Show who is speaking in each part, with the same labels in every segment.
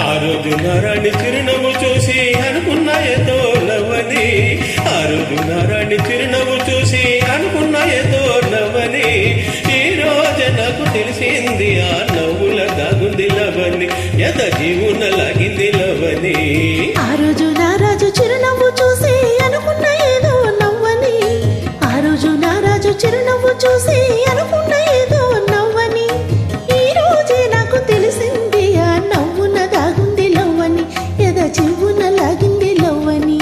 Speaker 1: ఆ రోజు నారాణి చిరునవ్వు చూసి అనుకున్న ఏదో నవ్వని, ఆ రోజు నారాణి చిరునవ్వు చూసి అనుకున్న ఏదో నవ్వని, ఈ రోజు నాకు తెలిసింది ఆ నవ్వుల దాగుంది లవని, ఎద జీవున లాగింది లవని.
Speaker 2: ఆ రోజు నారాజు చిరునవ్వు చూసి అనుకున్న ఏదో నవ్వని, ఆ రోజు నారాజు చిరునవ్వు చూసి అనుకున్న ఏదో నవ్వని, ఈ రోజే నాకు తెలిసింది ఆ నవ్వున దాగుంది లవ్వని, ఎద జీవున లాగింది లవ్వని.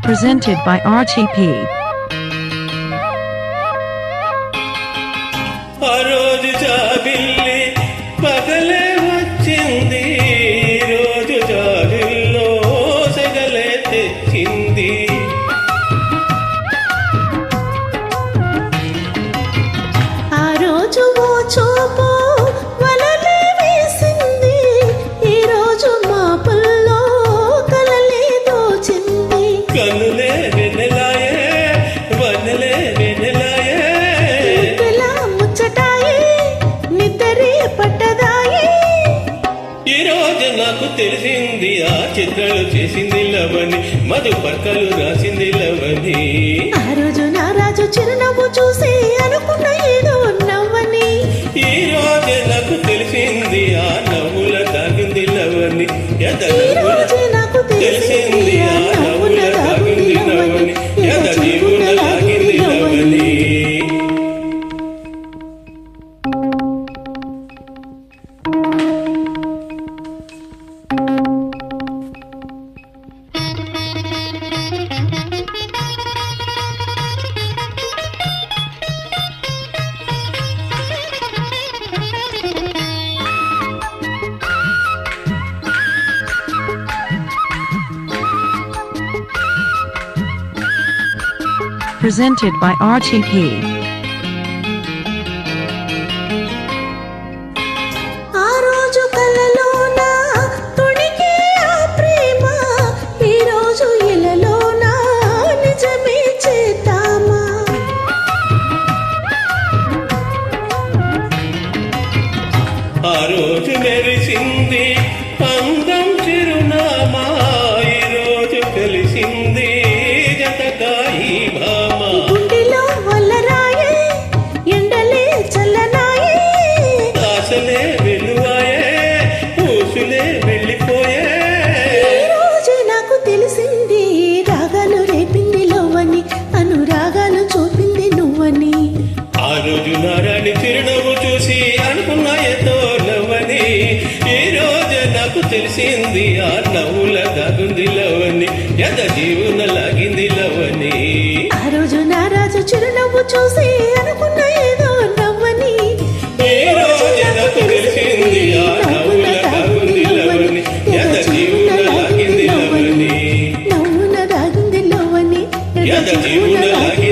Speaker 3: Presented by RTP.
Speaker 1: ఆ రోజు జాబిల్లి పగలే వచ్చింది, రోజు జాబిల్లో సగలే తెచ్చింది.
Speaker 2: ఆ రోజు ఓ చూపు వలలే వేసింది, ఈ రోజు మా పుల్లో కలలే దోచింది.
Speaker 1: కనులే వెన్నెలాయే వనలే వెన్నెలాయే,
Speaker 2: పిల్ల ముచ్చటాయి నిద్రే పట్టదాయి.
Speaker 1: ఈ రోజు నాకు తెలిసింది ఆ చిత్రాలు చేసింది లవని, మధు పక్కలు రాసింది లవని.
Speaker 2: ఆ రోజు నారాజు చిరునవ్వు చూసి అనుకున్న ఏదో నవ్వని,
Speaker 1: ఈ రోజు నాకు తెలిసింది ఆ నవ్వుల దాగింది లవని, ఎద
Speaker 2: ఈ రోజే నాకు
Speaker 1: తెలిసింది ఆ నవ్వుల దాగింది లవని, ఎద జీవున లాగింది లవని.
Speaker 3: Presented by RTP.
Speaker 2: ఆ రోజు కలలోన తొణికే ఆ ప్రేమ, ఈ రోజు ఇలలోన నిజమే చేద్దామా.
Speaker 1: ఆ రోజు మెరిసింది అందం చిరునామా, ఈ రోజు కలిసింది జతకాయి భామా.
Speaker 2: గుండెలో వల్లరాయే ఎండలే చల్లనాయే,
Speaker 1: ఆశలే వెలువాయే ఊసులే వెళ్ళిపోయే,
Speaker 2: ఈ రోజే నాకు తెలిసింది రాగాలు రేపింది లవ్వని, అనురాగాలు చూపింది నువ్వని.
Speaker 1: ఆ రోజు నారాణి చిరునవ్వు చూసి అనుకున్న ఏదో నవ్వని, ఈ రోజు నాకు తెలిసింది ఆ నవ్వుల దాగుంది లవని, ఎద జీవున లాగింది లవని.
Speaker 2: ఆ రోజు నారాజు చిరునవ్వు చూసి అనుకున్న ఏదో నవ్వని,
Speaker 1: ఈ రోజు నాకు తెలిసింది ఆ నవ్వుల దాగుంది లవని, ఎద జీవున లాగింది లవని,
Speaker 2: నవ్వున దాగింది లవ్వని,
Speaker 1: ఎద జీవున లాగింది